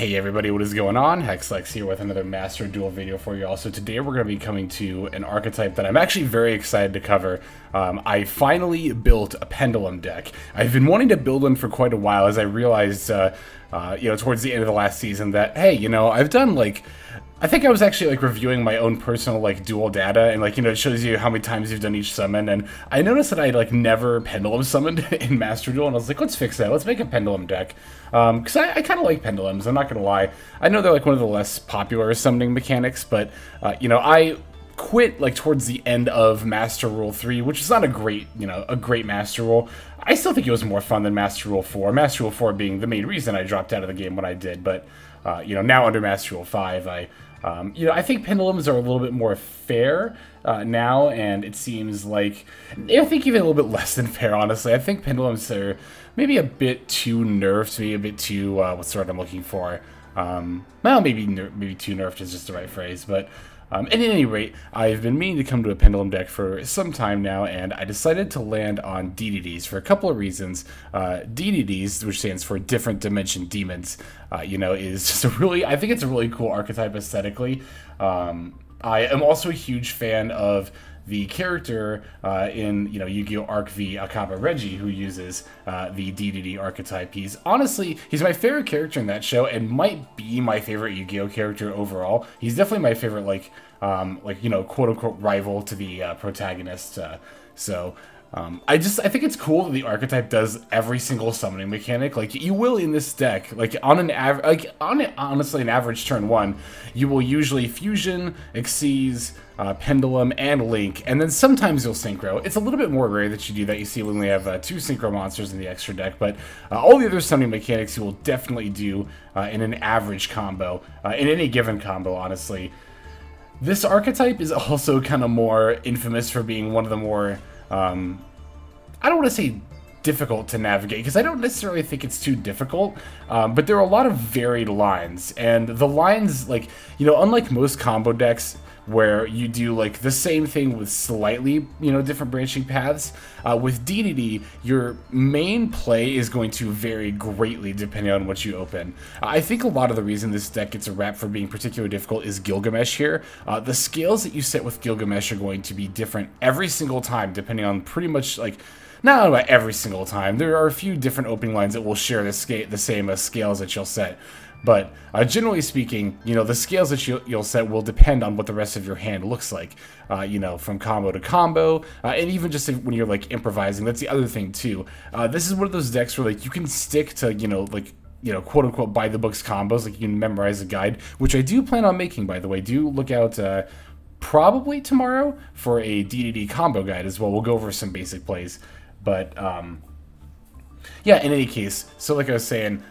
Hey everybody, what is going on? Hexlex here with another Master Duel video for you all. So today we're going to be coming to an archetype that I'm actually very excited to cover. I finally built a Pendulum deck. I've been wanting to build one for quite a while as I realized, towards the end of the last season that, hey, I've done I think I was actually reviewing my own personal duel data, and it shows you how many times you've done each summon, and I noticed that I never Pendulum summoned in Master Duel, and I was like, let's fix that, let's make a Pendulum deck, because I kind of like Pendulums, I'm not gonna lie. I know they're one of the less popular summoning mechanics, but I quit towards the end of Master Rule 3, which is not a great Master Rule. I still think it was more fun than Master Rule 4. Master Rule 4 being the main reason I dropped out of the game when I did, but now under Master Rule 5, I think Pendulums are a little bit more fair now, and it seems I think even a little bit less than fair, honestly. I think Pendulums are maybe a bit too nerfed, maybe a bit too, what's the word I'm looking for? Well, maybe too nerfed is just the right phrase, but at any rate, I've been meaning to come to a Pendulum deck for some time now, and I decided to land on DDDs for a couple of reasons. DDDs, which stands for Different Dimension Demons, is just I think it's a really cool archetype aesthetically. I am also a huge fan of the character in Yu-Gi-Oh! Arc V, Akaba Reggie, who uses the DDD archetype. He's my favorite character in that show, and might be my favorite Yu-Gi-Oh! Character overall. He's definitely my favorite, quote-unquote rival to the protagonist. I think it's cool that the archetype does every single summoning mechanic. You will in this deck, honestly, an average turn 1, you will usually Fusion, Xyz, Pendulum, and Link, and then sometimes you'll Synchro. It's a little bit more rare that you do that. You see when we have 2 Synchro monsters in the extra deck, but all the other summoning mechanics you will definitely do in an average combo, in any given combo, honestly. This archetype is also kind of more infamous for being one of the more I don't want to say difficult to navigate, because I don't necessarily think it's too difficult, but there are a lot of varied lines, and the lines, unlike most combo decks where you do the same thing with slightly different branching paths, with DDD your main play is going to vary greatly depending on what you open. I think a lot of the reason this deck gets a rap for being particularly difficult is Gilgamesh here. The scales that you set with Gilgamesh are going to be different every single time depending on pretty much not about every single time. There are a few different opening lines that will share the same scales that you'll set. But generally speaking, the scales that you'll set will depend on what the rest of your hand looks like, from combo to combo, and even just when you're improvising. That's the other thing too. This is one of those decks where you can stick to quote unquote by the books combos. You can memorize a guide, which I do plan on making, by the way. Do look out probably tomorrow for a DDD combo guide as well. We'll go over some basic plays, but yeah. In any case, so like I was saying,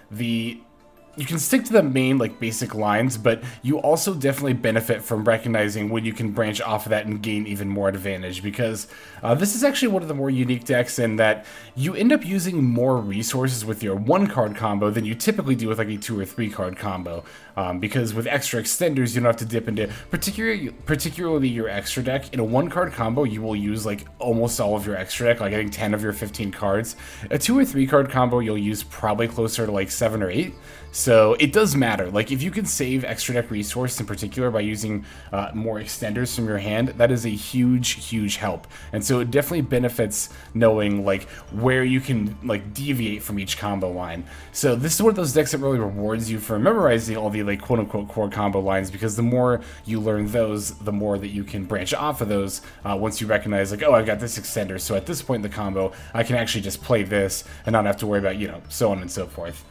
you can stick to the main basic lines, but you also definitely benefit from recognizing when you can branch off of that and gain even more advantage, because this is actually one of the more unique decks in that you end up using more resources with your 1-card combo than you typically do with a 2 or 3 card combo, because with extra extenders you don't have to dip into particularly your extra deck. In a 1-card combo you will use almost all of your extra deck, I think 10 of your 15 cards. A 2 or 3 card combo you'll use probably closer to 7 or 8. So it does matter. If you can save extra deck resource in particular by using more extenders from your hand, that is a huge help. And so it definitely benefits knowing where you can deviate from each combo line. So this is one of those decks that really rewards you for memorizing all the quote unquote core combo lines, because the more you learn those, the more that you can branch off of those once you recognize oh, I've got this extender, so at this point in the combo I can actually just play this and not have to worry about so on and so forth.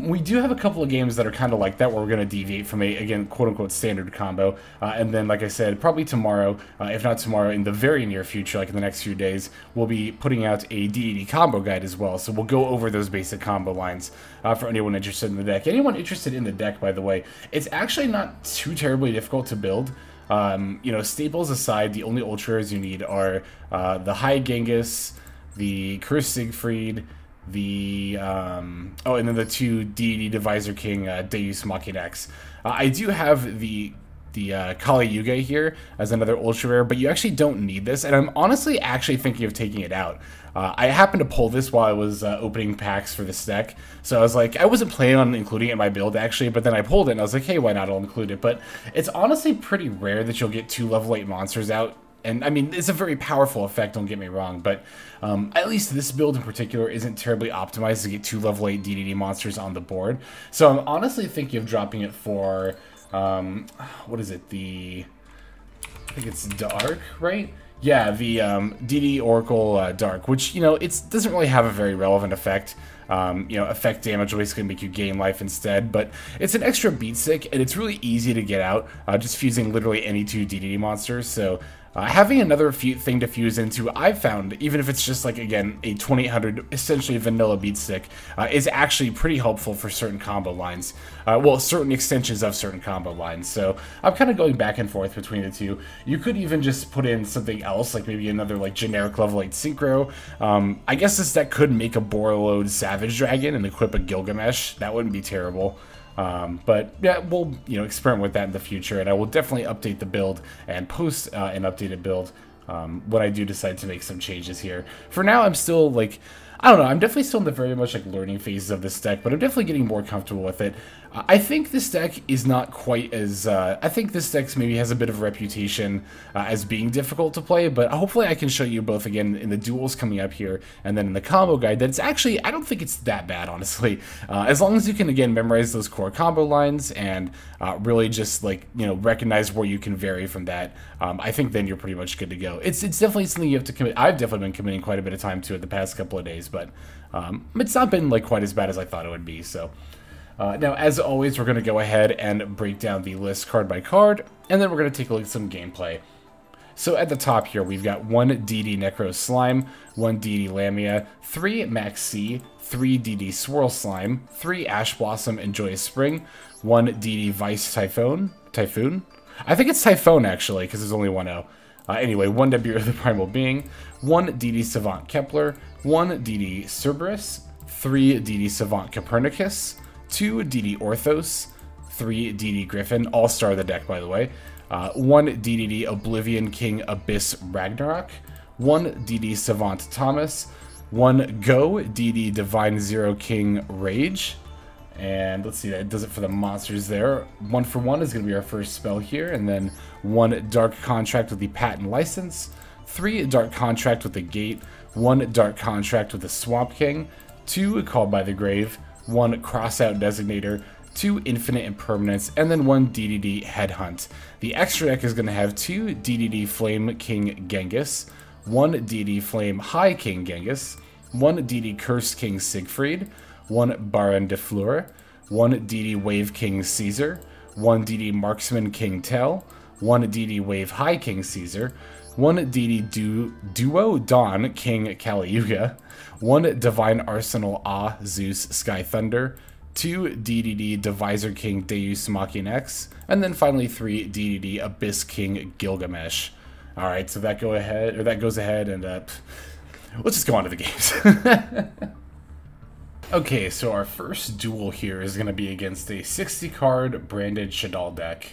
We do have a couple of games that are kind of like that, where we're going to deviate from a, again, quote-unquote standard combo, and then, like I said, probably tomorrow, if not tomorrow, in the very near future, in the next few days, we'll be putting out a DDD combo guide as well, so we'll go over those basic combo lines for anyone interested in the deck. Anyone interested in the deck, by the way, it's actually not too terribly difficult to build. Staples aside, the only ultras you need are the High Genghis, the Cursed Siegfried, and then the 2 DD Deviser King Deus Machinex. I do have the Kali Yuga here as another ultra rare, but you actually don't need this, and I'm honestly actually thinking of taking it out. I happened to pull this while I was opening packs for this deck, so I was like, I wasn't planning on including it in my build actually, but then I pulled it and I was like, hey, why not, I'll include it. But it's honestly pretty rare that you'll get 2 level 8 monsters out. And I mean, it's a very powerful effect, don't get me wrong, but at least this build in particular isn't terribly optimized to get 2 level 8 DDD monsters on the board. So I'm honestly thinking of dropping it for, what is it, I think it's Dark, right? Yeah, the DD Oracle Dark, which, you know, it doesn't really have a very relevant effect. You know, effect damage will basically make you gain life instead, but it's an extra beat stick, and it's really easy to get out, just fusing literally any 2 DDD monsters, so having another thing to fuse into, I've found, even if it's just like, again, a 2800 essentially vanilla beat stick, is actually pretty helpful for certain combo lines. Well, certain extensions of certain combo lines. So I'm kind of going back and forth between the two. You could even just put in something else, like maybe another like generic level 8 synchro. I guess this deck could make a Borreload Savage Dragon and equip a Gilgamesh. That wouldn't be terrible. But yeah, we'll, you know, experiment with that in the future, and I will definitely update the build and post an updated build when I do decide to make some changes here. For now, I'm still like, I don't know, I'm definitely still in the very much like learning phases of this deck, but I'm definitely getting more comfortable with it. I think this deck is not quite as, I think this deck maybe has a bit of a reputation as being difficult to play, but hopefully I can show you both again in the duels coming up here, and then in the combo guide, that it's actually, I don't think it's that bad, honestly. As long as you can, again, memorize those core combo lines, and really just, like, you know, recognize where you can vary from that, I think then you're pretty much good to go. It's definitely something you have to commit. I've definitely been committing quite a bit of time to it the past couple of days, but it's not been, like, quite as bad as I thought it would be, so... now, as always, we're going to go ahead and break down the list card by card, and then we're going to take a look at some gameplay. So at the top here, we've got 1 DD Necro Slime, 1 DD Lamia, 3 Maxx, 3 DD Swirl Slime, 3 Ash Blossom and Joyous Spring, 1 DD Vice Typhon? I think it's Typhon, actually, because there's only 1 O. Anyway, 1 Nibiru the Primal Being, 1 DD Savant Kepler, 1 DD Cerberus, 3 DD Savant Copernicus, 2 DD Orthos, 3 DD Gryphon, all-star of the deck, by the way, 1 DDD Oblivion King Abyss Ragnarok, 1 DD Savant Thomas, 1 Go DD Divine Zero King Rage, and let's see, that does it for the monsters there. 1 for 1 is going to be our first spell here, and then 1 Dark Contract with the Patent License, 3 Dark Contract with the Gate, 1 Dark Contract with the Swamp King, 2 Called by the Grave, 1 Crossout Designator, 2 Infinite Impermanence, and then 1 DDD Headhunt. The extra deck is going to have 2 DDD Flame King Genghis, 1 DD Flame High King Genghis, 1 DD Cursed King Siegfried, 1 Baronne de Fleur, 1 DD Wave King Caesar, 1 DD Marksman King Tell, 1 DD Wave High King Caesar, 1 DD Duo Dawn King Kali Yuga, 1 Divine Arsenal AA-ZEUS Sky Thunder, 2 DDD Deviser King Deus Machinex, and then finally 3 DDD Abyss King Gilgamesh. Alright, so that goes ahead, and let's just go on to the games. Okay, so our first duel here is going to be against a 60-card branded Shadal deck.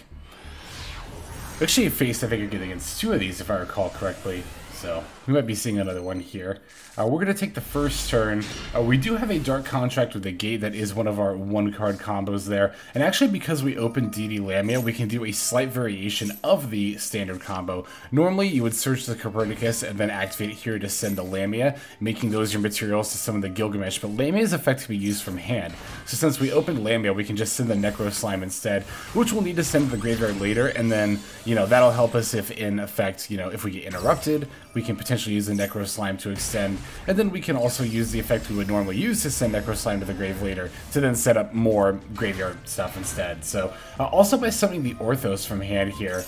Actually, faced, I think, again against 2 of these, if I recall correctly. So we might be seeing another one here. We're going to take the first turn. We do have a Dark Contract with a Gate that is one of our 1-card combos there. And actually, because we opened DD Lamia, we can do a slight variation of the standard combo. Normally, you would search the Copernicus and then activate it here to send the Lamia, making those your materials to summon the Gilgamesh. But Lamia is effectively used from hand. So since we opened Lamia, we can just send the Necro Slime instead, which we'll need to send to the graveyard later. And then, you know, that'll help us if, in effect, you know, if we get interrupted, we can potentially use the Necro Slime to extend, and then we can also use the effect we would normally use to send Necro Slime to the grave later to then set up more graveyard stuff instead. So also by summoning the Orthos from hand here,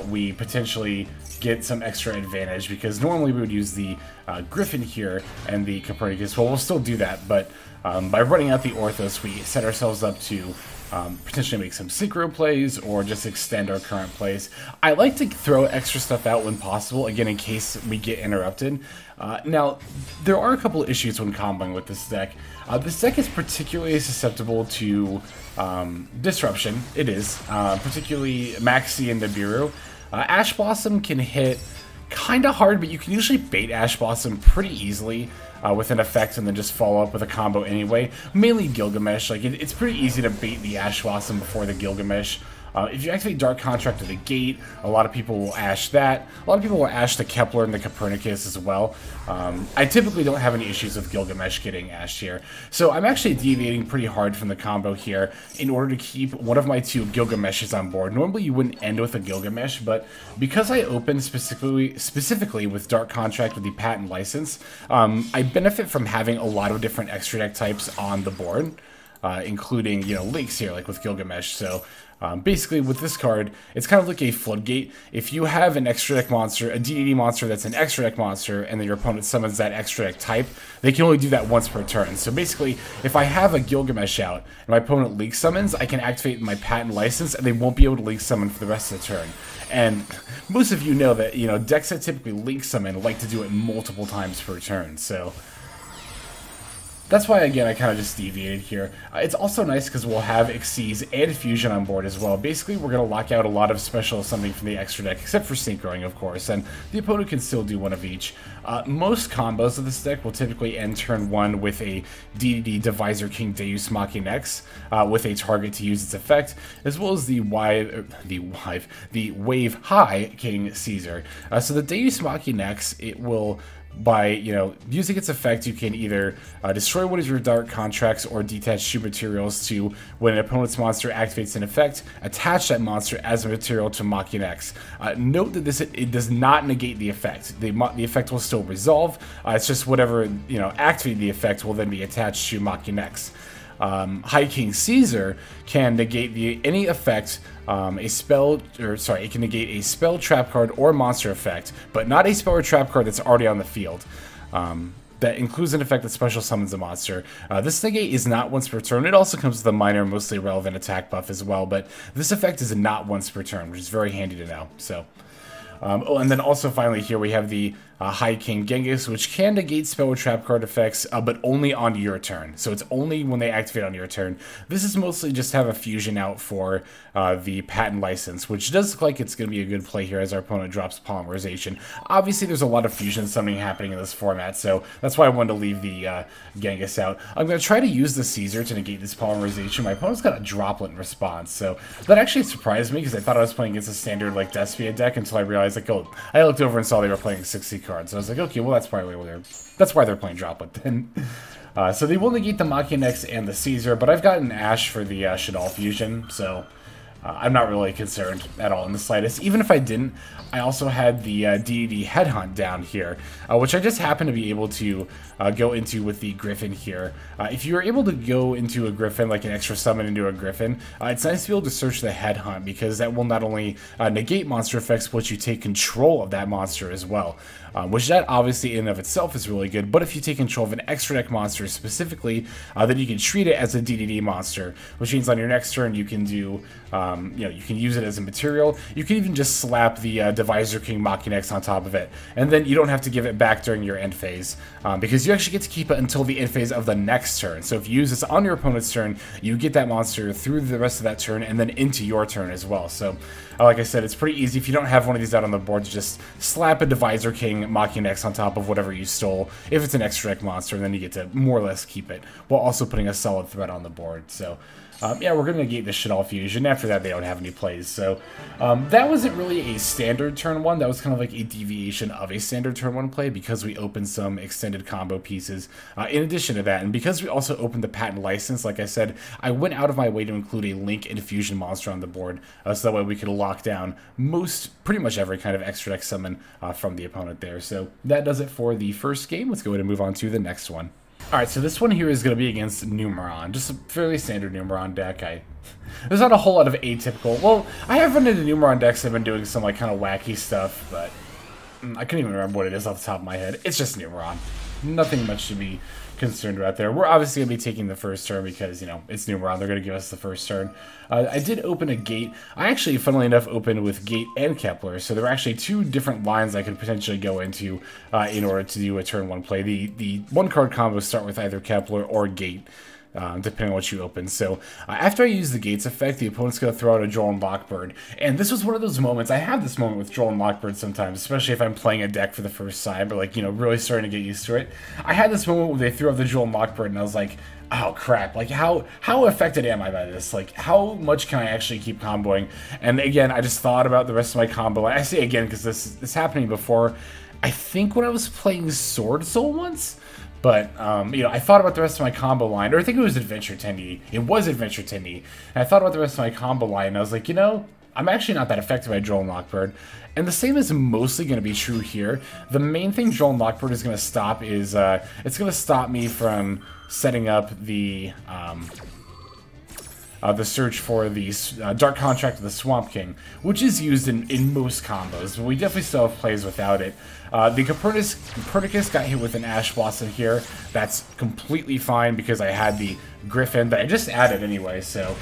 we potentially get some extra advantage, because normally we would use the Gryphon here and the Copernicus. Well, we'll still do that, but by running out the Orthos, we set ourselves up to potentially make some synchro plays or just extend our current plays. I like to throw extra stuff out when possible, again, in case we get interrupted. Now, there are a couple of issues when comboing with this deck. This deck is particularly susceptible to disruption. It is, particularly Maxx and Nibiru. Ash Blossom can hit kind of hard, but you can usually bait Ash Blossom pretty easily with an effect and then just follow up with a combo anyway. Mainly Gilgamesh. Like it's pretty easy to bait the Ash Blossom before the Gilgamesh. If you activate Dark Contract at the gate, a lot of people will ash that. A lot of people will ash the Kepler and the Copernicus as well. I typically don't have any issues with Gilgamesh getting ashed here. So I'm actually deviating pretty hard from the combo here in order to keep one of my two Gilgameshes on board. Normally you wouldn't end with a Gilgamesh, but because I opened specifically with Dark Contract with the patent license, I benefit from having a lot of different extra deck types on the board. Including, you know, links here, like with Gilgamesh. So basically with this card, it's kind of like a floodgate. If you have an extra deck monster, a DDD monster that's an extra deck monster, and then your opponent summons that extra deck type, they can only do that once per turn. So basically, if I have a Gilgamesh out and my opponent Link summons, I can activate my patent license and they won't be able to Link summon for the rest of the turn. And most of you know that, you know, decks that typically Link summon like to do it multiple times per turn. So that's why, again, I kind of just deviated here. It's also nice because we'll have Xyz and Fusion on board as well. Basically, we're going to lock out a lot of special something from the extra deck, except for Synchroing, of course, and the opponent can still do one of each. Most combos of this deck will typically end turn 1 with a DDD Deviser King Deus Machinex with a target to use its effect, as well as the Wave High King Caesar. So the Deus Machinex, it will, by, you know, using its effect, you can either destroy one of your Dark Contracts or detach 2 materials to, when an opponent's monster activates an effect, attach that monster as a material to Machinex. Note that it does not negate the effect. The effect will still resolve. It's just whatever, you know, activating the effect will then be attached to Machinex. High King Caesar can negate any effect, it can negate a spell, trap card, or monster effect, but not a spell or trap card that's already on the field. That includes an effect that special summons a monster. This negate is not once per turn. It also comes with a minor, mostly relevant attack buff as well, but this effect is not once per turn, which is very handy to know. So, and then also finally here we have the High King Genghis, which can negate spell or trap card effects, but only on your turn. So it's only when they activate on your turn. This is mostly just have a fusion out for the patent license, which does look like it's going to be a good play here as our opponent drops Polymerization. Obviously, there's a lot of fusion summoning happening in this format, so that's why I wanted to leave the Genghis out. I'm going to try to use the Caesar to negate this Polymerization. My opponent's got a Droplet in response, so that actually surprised me because I thought I was playing against a standard like Despia deck until I realized, like, oh, I looked over and saw they were playing 60 cards. So I was like, okay, well, that's probably why they're playing Droplet then. So they will negate the Machinex and the Caesar, but I've gotten Ash for the Shaddoll Fusion, so I'm not really concerned at all in the slightest. Even if I didn't, I also had the DDD Headhunt down here, which I just happened to be able to go into with the Gryphon here. If you were able to go into a Gryphon, like an extra summon into a Gryphon, it's nice to be able to search the Headhunt because that will not only negate monster effects, but you take control of that monster as well. Which that obviously in and of itself is really good, but if you take control of an extra deck monster specifically, then you can treat it as a DDD monster, which means on your next turn you can do, you can use it as a material. You can even just slap the Deviser King Machinex on top of it, and then you don't have to give it back during your end phase, because you actually get to keep it until the end phase of the next turn. So if you use this on your opponent's turn, you get that monster through the rest of that turn and then into your turn as well. So like I said, it's pretty easy if you don't have one of these out on the board to just slap a Deviser King Machinex on top of whatever you stole, if it's an extra deck monster, and then you get to more or less keep it, while also putting a solid threat on the board. So yeah, we're going to negate the Shaddoll Fusion. After that, they don't have any plays. So that wasn't really a standard turn 1. That was kind of like a deviation of a standard turn 1 play because we opened some extended combo pieces in addition to that. And because we also opened the patent license, like I said, I went out of my way to include a Link and Fusion monster on the board, so that way we could lock down pretty much every kind of extra deck summon from the opponent there. So that does it for the first game. Let's go ahead and move on to the next one. Alright, so this one here is going to be against Numeron. Just a fairly standard Numeron deck. There's not a whole lot of atypical. Well, I have run into Numeron decks that have been doing some like kind of wacky stuff, but I couldn't even remember what it is off the top of my head. It's just Numeron. Nothing much to be concerned about there. We're obviously going to be taking the first turn because, you know, it's Numeron. They're going to give us the first turn. I did open a gate. I actually, funnily enough, opened with gate and Kepler. So there were actually two different lines I could potentially go into in order to do a turn 1 play. The one-card combos start with either Kepler or gate. Depending on what you open. So after I use the Gates effect, the opponent's going to throw out a Joel and Lockbird. And this was one of those moments, I have this moment with Joel and Lockbird sometimes, especially if I'm playing a deck for the first time, or like, you know, really starting to get used to it. I had this moment where they threw out the Joel and Lockbird, and I was like, oh crap, like how affected am I by this? Like how much can I actually keep comboing? And again, I just thought about the rest of my combo. I say again because this happened to me before. I think when I was playing Sword Soul once. But, you know, I thought about the rest of my combo line, or I think it was Adventure Tendy. It was Adventure Tendy. And I thought about the rest of my combo line, and I was like, you know, I'm actually not that affected by Joel and Lockbird. And the same is mostly going to be true here. The main thing Joel and Lockbird is going to stop is, it's going to stop me from setting up the search for the Dark Contract of the Swamp King, which is used in most combos, but we definitely still have plays without it. The Copernicus got hit with an Ash Blossom here. That's completely fine because I had the Gryphon that I just added anyway, so...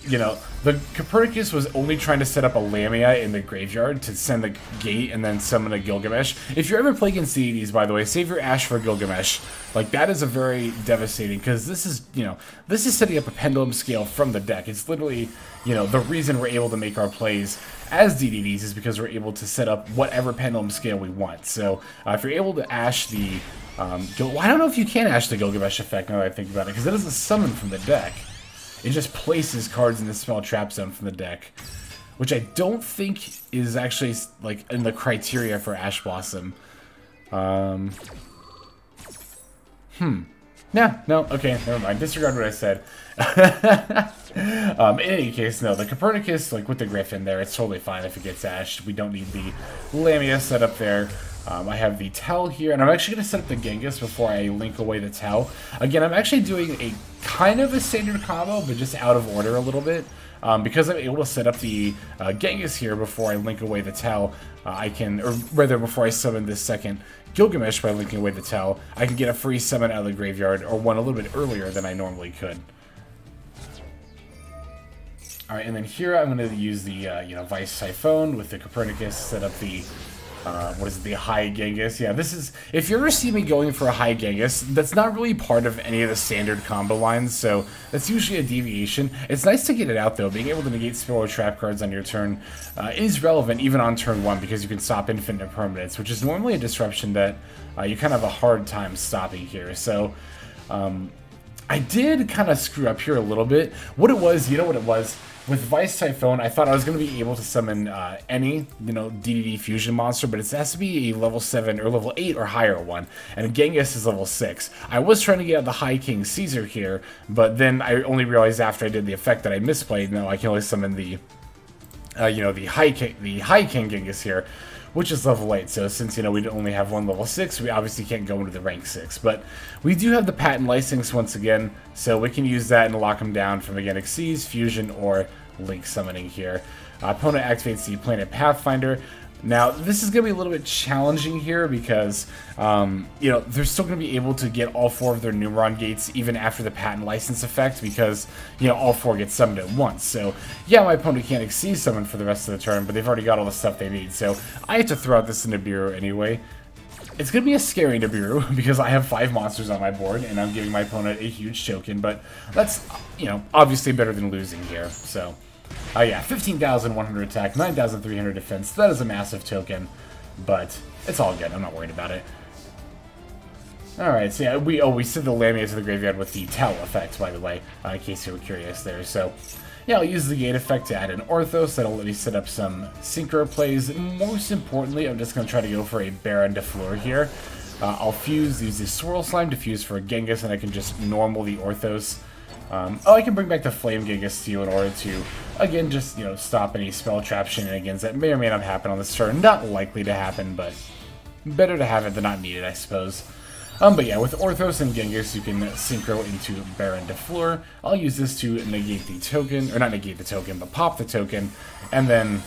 you know, the Copernicus was only trying to set up a Lamia in the graveyard to send the gate and then summon a Gilgamesh. If you're ever playing against deities, by the way, save your Ash for Gilgamesh. Like, that is a very devastating, because this is, you know, this is setting up a pendulum scale from the deck. It's literally, you know, the reason we're able to make our plays as deities is because we're able to set up whatever pendulum scale we want. So, if you're able to Ash the, I don't know if you can Ash the Gilgamesh effect now that I think about it, because it doesn't summon from the deck. It just places cards in the spell trap zone from the deck, which I don't think is actually like in the criteria for Ash Blossom. Yeah, no, okay, never mind. Disregard what I said. In any case, no, the Copernicus, like with the Gryphon there, it's totally fine if it gets ashed. We don't need the Lamia set up there. I have the Tell here, and I'm actually going to set up the Genghis before I link away the Tell. Again, I'm actually doing a kind of a standard combo, but just out of order a little bit. Because I'm able to set up the Genghis here before I link away the Tell, I can, or rather before I summon this second Gilgamesh by linking away the Tell, I can get a free summon out of the graveyard, or one a little bit earlier than I normally could. Alright, and then here I'm going to use the, you know, Vice Typhon with the Copernicus, set up the, what is it, the high Genghis. Yeah, this is, if you ever see me going for a high Genghis, that's not really part of any of the standard combo lines, so that's usually a deviation. It's nice to get it out, though. Being able to negate spell or trap cards on your turn is relevant even on turn 1, because you can stop Infinite Impermanence, which is normally a disruption that you kind of have a hard time stopping here. So, I did kind of screw up here a little bit. What it was, you know what it was? With Vice Typhon, I thought I was going to be able to summon any, you know, DDD fusion monster, but it has to be a level 7 or level 8 or higher one, and Genghis is level 6. I was trying to get out the High King Caesar here, but then I only realized after I did the effect that I misplayed. No, I can only summon the, you know, the High King Genghis here, which is level 8, so since, you know, we only have one level 6, we obviously can't go into the rank 6, but we do have the patent license once again, so we can use that and lock them down from, again, Xyz, Fusion, or Link summoning here. Opponent activates the Planet Pathfinder. Now, this is going to be a little bit challenging here because, you know, they're still going to be able to get all 4 of their Numeron gates even after the patent license effect because, you know, all 4 get summoned at once. So, yeah, my opponent can't Xyz summon for the rest of the turn, but they've already got all the stuff they need. So, I have to throw out this Nibiru anyway. It's going to be a scary Nibiru because I have 5 monsters on my board and I'm giving my opponent a huge token, but that's, you know, obviously better than losing here. So, yeah, 15,100 attack, 9,300 defense. That is a massive token, but it's all good. I'm not worried about it. Alright, so yeah, we sent the Lamia to the graveyard with the Tell effect, by the way, in case you were curious there. So, yeah, I'll use the gate effect to add an Orthos. That'll let me set up some synchro plays. Most importantly, I'm just going to try to go for a Baronne de Fleur here. I'll use the Swirl Slime to fuse for a Genghis, and I can just normal the Orthos. I can bring back the Flame Genghis to you in order to, again, just, you know, stop any spell trap shenanigans that may or may not happen on this turn. Not likely to happen, but better to have it than not needed, I suppose. But yeah, with Orthos and Genghis, you can synchro into Baronne de Fleur. I'll use this to negate the token, or not negate the token, but pop the token, and then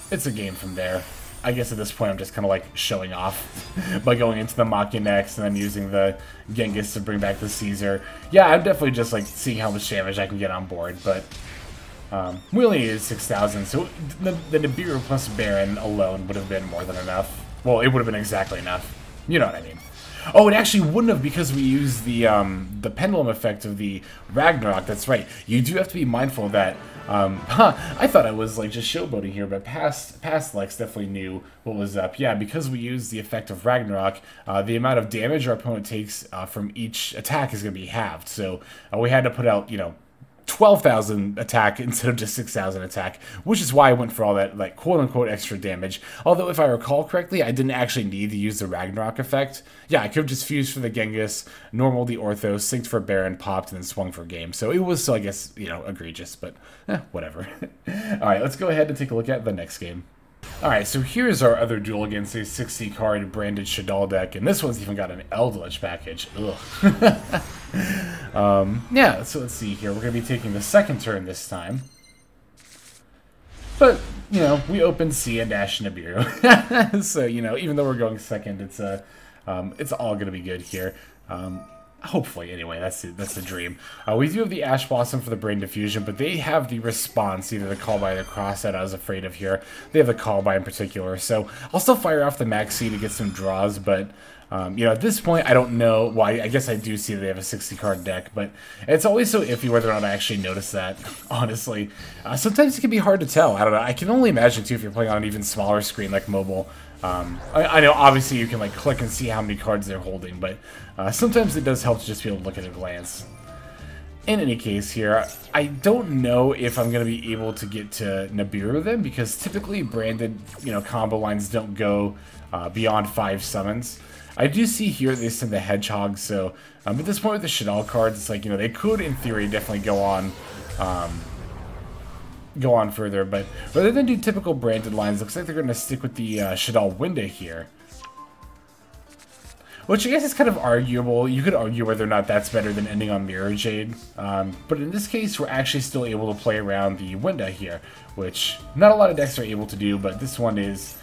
it's a game from there. I guess at this point I'm just kind of like showing off by going into the Machinex and then using the Genghis to bring back the Caesar. Yeah, I'm definitely just like seeing how much damage I can get on board, but we only needed 6,000, so the Nibiru plus Baron alone would have been more than enough. Well, it would have been exactly enough. You know what I mean. Oh, it actually wouldn't have because we used the pendulum effect of the Ragnarok. That's right. You do have to be mindful of that. I thought I was like just showboating here, but past Lex definitely knew what was up. Yeah, because we used the effect of Ragnarok, the amount of damage our opponent takes from each attack is going to be halved. So we had to put out, you know, 12,000 attack instead of just 6,000 attack, which is why I went for all that, like, quote-unquote extra damage. Although, if I recall correctly, I didn't actually need to use the Ragnarok effect. Yeah, I could have just fused for the Genghis, normal the Orthos, synced for Baron, popped, and then swung for game. So it was still, I guess, you know, egregious, but whatever. Alright, let's go ahead and take a look at the next game. Alright, so here's our other duel against a 60-card branded Shadal deck, and this one's even got an Eldritch package. Ugh. Yeah, so let's see here. We're going to be taking the second turn this time. But, you know, we open C and Dash Nibiru. So, you know, even though we're going second, it's all going to be good here. Hopefully, anyway, that's the dream. We do have the Ash Blossom for the Brain Diffusion, but they have the response, either the Call by or the Crossout I was afraid of here. They have the Call by in particular, so I'll still fire off the Maxx to get some draws, but you know, at this point, I don't know why. I guess I do see that they have a 60-card deck, but it's always so iffy whether or not I actually notice that, honestly. Sometimes it can be hard to tell. I don't know. I can only imagine, too, if you're playing on an even smaller screen like mobile. I know, obviously, you can like click and see how many cards they're holding, but sometimes it does help to just be able to look at a glance. In any case here, I don't know if I'm going to be able to get to Nibiru then, because typically branded, you know, combo lines don't go beyond 5 summons. I do see here they send the Hedgehog, so at this point with the Shadal cards, it's like, you know, they could, in theory, definitely go on further, but rather than do typical branded lines, looks like they're going to stick with the Shadal Winda here. Which I guess is kind of arguable. You could argue whether or not that's better than ending on Mirror Jade. But in this case, we're actually still able to play around the Winda here, which not a lot of decks are able to do, but this one is.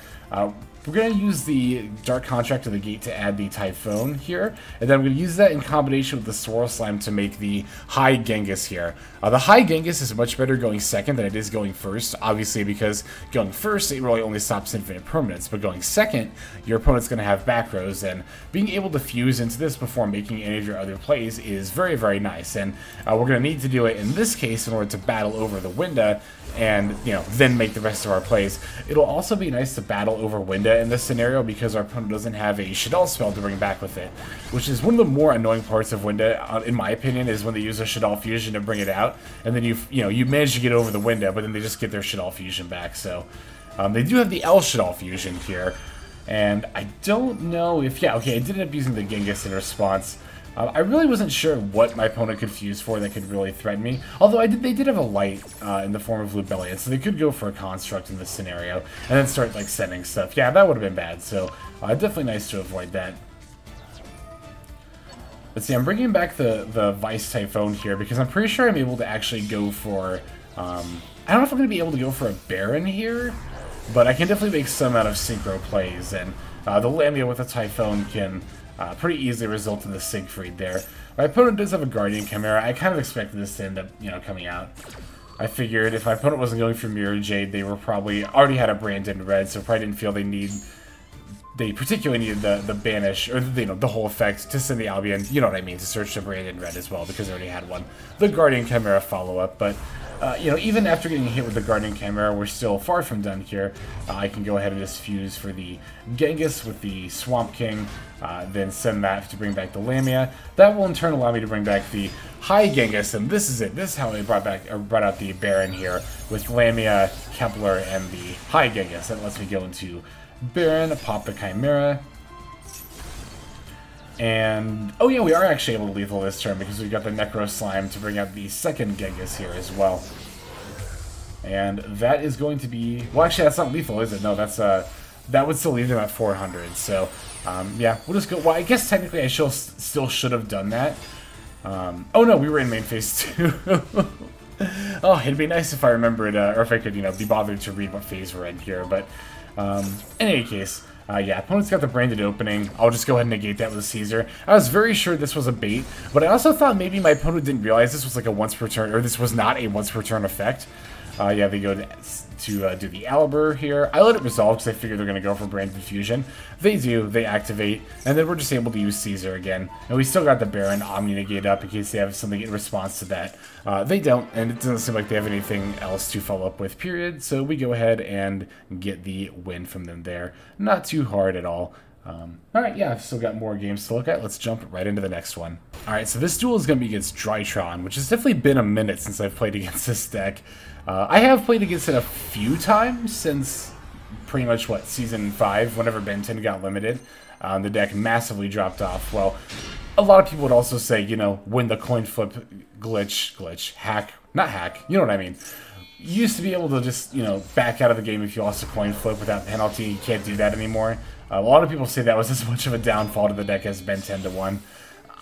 We're going to use the Dark Contract of the Gate to add the Typhon here, and then we're going to use that in combination with the Swirl Slime to make the High Genghis here. The High Genghis is much better going second than it is going first, obviously because going first, it really only stops Infinite Impermanence, but going second, your opponent's going to have back rows, and being able to fuse into this before making any of your other plays is very, very nice, and we're going to need to do it in this case in order to battle over the Winda, and, you know, then make the rest of our plays. It'll also be nice to battle over Winda in this scenario because our opponent doesn't have a Shadal spell to bring back with it, which is one of the more annoying parts of Winda, in my opinion, is when they use a Shadal fusion to bring it out, and then you manage to get over the Winda, but then they just get their Shadal fusion back. So they do have the L Shadal fusion here, and I don't know if I did end up using the Genghis in response. I really wasn't sure what my opponent could fuse for that could really threaten me. Although they did have a light in the form of Lubellion, so they could go for a construct in this scenario and then start like sending stuff. Yeah, that would have been bad. So definitely nice to avoid that. Let's see. I'm bringing back the Vice Typhon here because I'm pretty sure I'm able to actually go for. I don't know if I'm going to be able to go for a Baron here, but I can definitely make some out of synchro plays, and the Lamia with a Typhon can. Pretty easily result in the Siegfried there. My opponent does have a Guardian Chimera. I kind of expected this to end up, you know, coming out. I figured if my opponent wasn't going for Mirror Jade, they were probably already had a brand in red, so probably didn't feel they particularly needed the banish, or the whole effect to send the Albion, you know what I mean, to search the brand in red as well, because they already had one. The Guardian Chimera follow-up, but you know, even after getting hit with the Guardian Chimera, we're still far from done here. I can go ahead and just fuse for the Genghis with the Swamp King, then send that to bring back the Lamia. That will in turn allow me to bring back the High Genghis, and this is it. This is how I brought out the Baron here with Lamia, Kepler, and the High Genghis. That lets me go into Baron, pop the Chimera. And, oh yeah, we are actually able to lethal this turn because we've got the Necro Slime to bring out the second Genghis here as well. And that is going to be, well actually that's not lethal, is it? No, that's, that would still leave them at 400, so, yeah, we'll just go, well I guess technically I still should have done that. Oh no, we were in main phase 2. Oh, it'd be nice if I remembered, or if I could, you know, be bothered to read what phase we're in here, but In any case, yeah, opponent's got the branded opening. I'll just go ahead and negate that with a Caesar. I was very sure this was a bait, but I also thought maybe my opponent didn't realize this was like a once per turn, or this was not a once per turn effect. Yeah, they go to do the Aliber here. I let it resolve because I figured they're going to go for Branded Fusion. They do, they activate, and then we're just able to use Caesar again. And we still got the Baron Omni-negate up in case they have something in response to that. They don't, and it doesn't seem like they have anything else to follow up with, period. So we go ahead and get the win from them there. Not too hard at all. Alright, yeah, I've still got more games to look at. Let's jump right into the next one. Alright, so this duel is going to be against Drytron, which has definitely been a minute since I've played against this deck. I have played against it a few times since pretty much, what, Season 5, whenever Ben 10 got limited. The deck massively dropped off. Well, a lot of people would also say, you know, when the coin flip hack, not hack, you know what I mean. You used to be able to just, you know, back out of the game if you lost a coin flip without penalty. You can't do that anymore. A lot of people say that was as much of a downfall to the deck as Ben 10 to 1.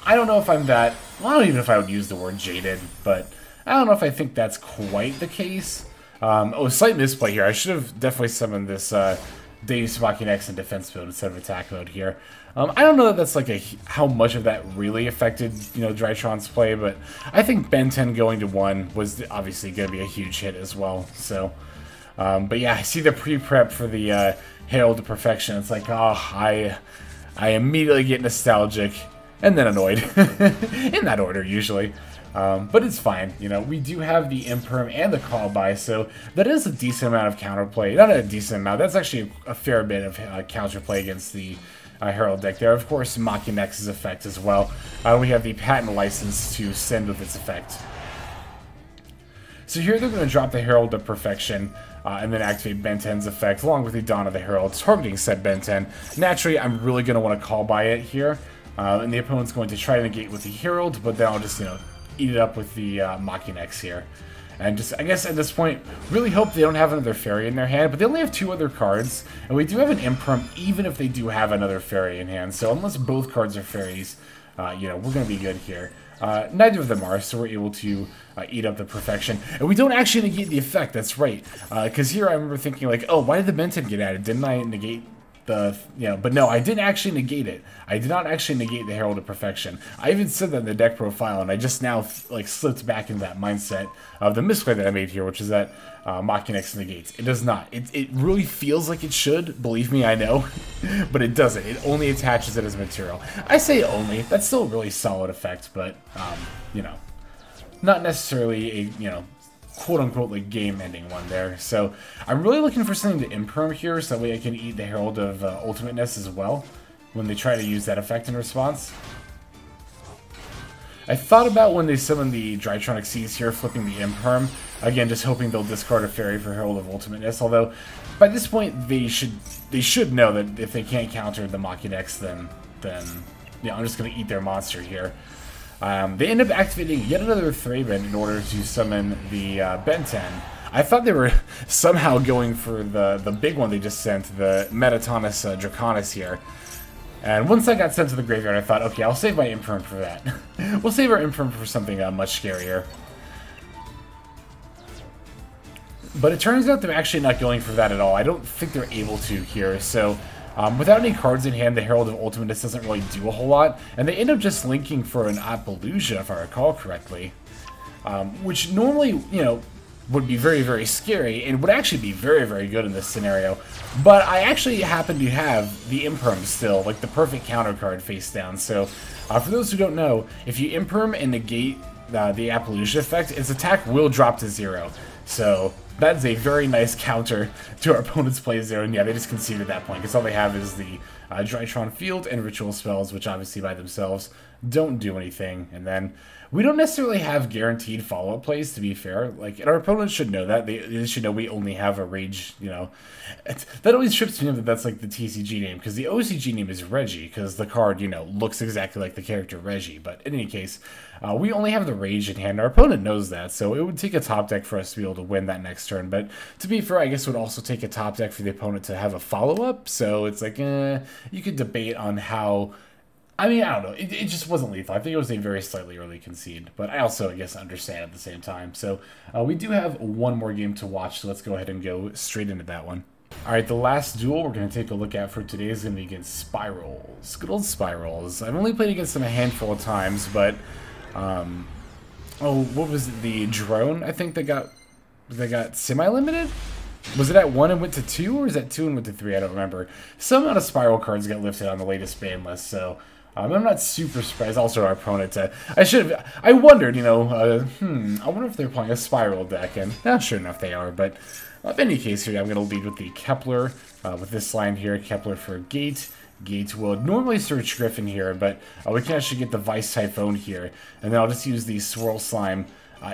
I don't know if I'm that, well, I don't even know if I would use the word jaded, but I don't know if I think that's quite the case. Oh, slight misplay here. I should have definitely summoned this Deus, Machinex in defense mode instead of attack mode here. I don't know that that's like how much of that really affected, you know, Drytron's play, but I think Ben 10 going to 1 was obviously going to be a huge hit as well. So, but yeah, I see the pre-prep for the Herald of Perfection. It's like, oh, I immediately get nostalgic and then annoyed. In that order, usually. But it's fine, you know, we do have the Imperm and the Call By, so that is a decent amount of counterplay. Not a decent amount, that's actually a fair bit of counterplay against the Herald deck there. Of course, Machinex's effect as well. We have the patent license to send with its effect. So here they're going to drop the Herald of Perfection, and then activate Ben 10's effect, along with the Dawn of the Herald, targeting said Ben 10. Naturally, I'm really going to want to Call By it here, and the opponent's going to try to negate with the Herald, but then I'll just, you know, eat it up with the Machinex here. And just, I guess at this point, really hope they don't have another fairy in their hand, but they only have 2 other cards, and we do have an Imperm even if they do have another fairy in hand, so unless both cards are fairies, you know, we're going to be good here. Neither of them are, so we're able to eat up the Perfection. And we don't actually negate the effect, that's right. Because here I remember thinking like, oh, why did the Ben 10 get added? Didn't I negate the, you know, but no, I didn't actually negate it. I did not actually negate the Herald of Perfection. I even said that in the deck profile, and I just now like slipped back into that mindset of the misplay that I made here, which is that Machinex negates. It does not. It really feels like it should. Believe me, I know, but it doesn't. It only attaches it as material. I say only. That's still a really solid effect, but you know, not necessarily a, you know, quote-unquote like game-ending one there. So I'm really looking for something to Imperm here, so that way I can eat the Herald of Ultimateness as well when they try to use that effect in response. I thought about when they summon the Drytronic Seas here, flipping the Imperm. Again, just hoping they'll discard a fairy for Herald of Ultimateness, although by this point they should know that if they can't counter the Machinex, then yeah, I'm just going to eat their monster here. They end up activating yet another Thraben in order to summon the Ben 10. I thought they were somehow going for the big one they just sent, the Metatonus Draconis here. And once I got sent to the graveyard, I thought, okay, I'll save my Imperm for that. We'll save our Imperm for something much scarier. But it turns out they're actually not going for that at all. I don't think they're able to here, so without any cards in hand, the Herald of Ultimateness doesn't really do a whole lot, and they end up just linking for an Appaloosa, if I recall correctly, which normally, you know, would be very, very scary, and would actually be very, very good in this scenario. But I actually happen to have the Imperm still, like the perfect counter card face down. So, for those who don't know, if you Imperm and negate the Appaloosa effect, its attack will drop to 0. So that's a very nice counter to our opponent's play 0, and yeah, they just concede at that point, because all they have is the Drytron Field and Ritual Spells, which obviously by themselves don't do anything. And then we don't necessarily have guaranteed follow-up plays, to be fair. Like, and our opponents should know that. They should know we only have a Rage, you know. That always trips me up that that's like the TCG name, because the OCG name is Reggie, because the card, you know, looks exactly like the character Reggie. But in any case, we only have the Rage in hand. Our opponent knows that, so it would take a top deck for us to be able to win that next turn. But to be fair, I guess it would also take a top deck for the opponent to have a follow-up. So it's like, you could debate on how... I mean, I don't know. It just wasn't lethal. I think it was a very slightly early concede, but I also, I guess, understand at the same time. So we do have one more game to watch, so let's go ahead and go straight into that one. Alright, the last duel we're going to take a look at for today is going to be against Spirals. Good old Spirals. I've only played against them a handful of times, but... oh, what was it? The drone, I think, that got semi-limited? Was it at 1 and went to 2, or is that 2 and went to 3? I don't remember. Some amount of Spiral cards got lifted on the latest ban list, so... I'm not super surprised. Also, our opponent, I wondered, you know, I wonder if they're playing a Spiral deck, and sure enough they are, but in any case here, I'm going to lead with the Kepler, with this line here, Kepler for Gate. Gate will normally search Gryphon here, but we can actually get the Vice Typhon here, and then I'll just use the Swirl Slime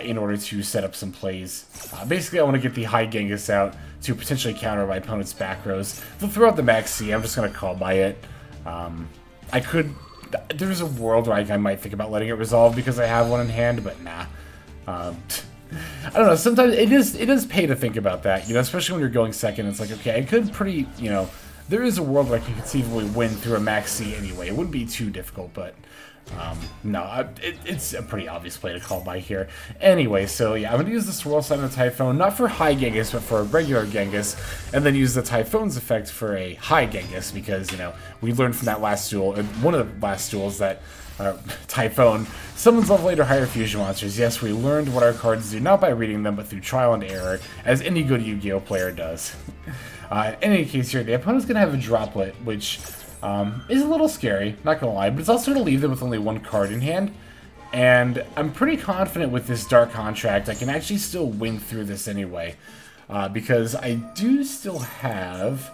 in order to set up some plays. Basically, I want to get the high Genghis out to potentially counter my opponent's back rows. They'll throw out the Maxx, I'm just going to call by it. There's a world where I might think about letting it resolve because I have one in hand, but nah. I don't know, sometimes it is pay to think about that, you know, especially when you're going second. It's like, okay, I could you know, there is a world where I can conceivably win through a Maxx anyway. It wouldn't be too difficult, but no, it's a pretty obvious play to call by here. Anyway, so yeah, I'm going to use the Swirl Slime and the Typhon, not for high Genghis, but for a regular Genghis, and then use the Typhon's effect for a high Genghis, because, you know, we learned from that last duel, one of the last duels, that Typhon summons level 8 or higher fusion monsters. Yes, we learned what our cards do, not by reading them, but through trial and error, as any good Yu-Gi-Oh player does. In any case here, the opponent's going to have a droplet, which... is a little scary, not gonna lie, but it's also gonna leave them with only one card in hand, and I'm pretty confident with this Dark Contract I can actually still win through this anyway, because I do still have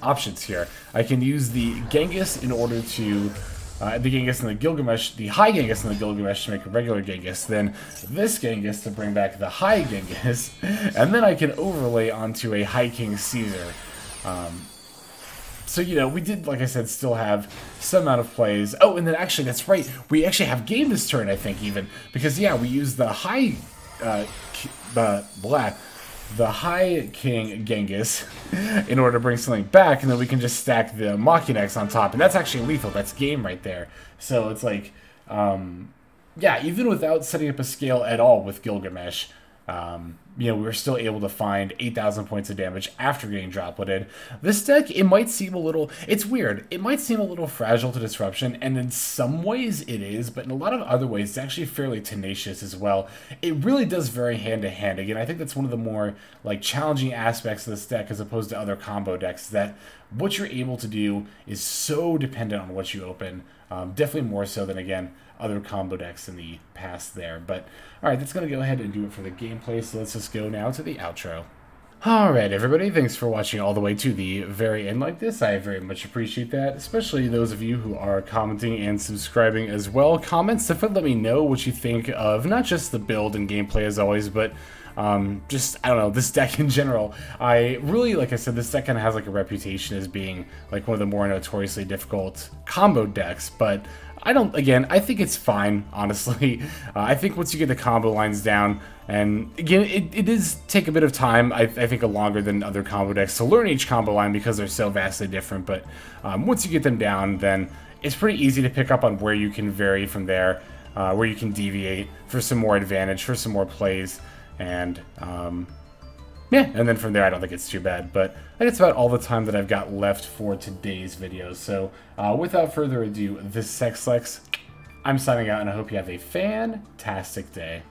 options here. I can use the Genghis in order to the Genghis and the Gilgamesh, the high Genghis and the Gilgamesh to make a regular Genghis, then this Genghis to bring back the high Genghis, and then I can overlay onto a high King Caesar. So, you know, we did, like I said, still have some amount of plays. Oh, and then actually, that's right, we actually have game this turn, I think, even. Because, yeah, we used the high, the high King Genghis in order to bring something back, and then we can just stack the Machinex on top. And that's actually lethal. That's game right there. So it's like, yeah, even without setting up a scale at all with Gilgamesh, you know, we were still able to find 8,000 points of damage after getting dropleted. This deck, it might seem a little... It's weird. It might seem a little fragile to disruption, and in some ways it is, but in a lot of other ways it's actually fairly tenacious as well. It really does vary hand to hand. Again, I think that's one of the more like challenging aspects of this deck as opposed to other combo decks, that what you're able to do is so dependent on what you open. Definitely more so than, again, other combo decks in the past there. But, alright, that's going to go ahead and do it for the gameplay, so let's just go now to the outro. Alright, everybody, thanks for watching all the way to the very end like this. I very much appreciate that, especially those of you who are commenting and subscribing as well. Comments, definitely let me know what you think of not just the build and gameplay as always, but just, I don't know, this deck in general. I really, like I said, this deck kind of has like a reputation as being like one of the more notoriously difficult combo decks, but I think it's fine, honestly. I think once you get the combo lines down, and again, it does take a bit of time, I think longer than other combo decks to learn each combo line because they're so vastly different, but once you get them down, then it's pretty easy to pick up on where you can vary from there, where you can deviate for some more advantage, for some more plays, and yeah, and then from there I don't think it's too bad, but I think it's about all the time that I've got left for today's video. So without further ado, this is Sexlex. I'm signing out, and I hope you have a fantastic day.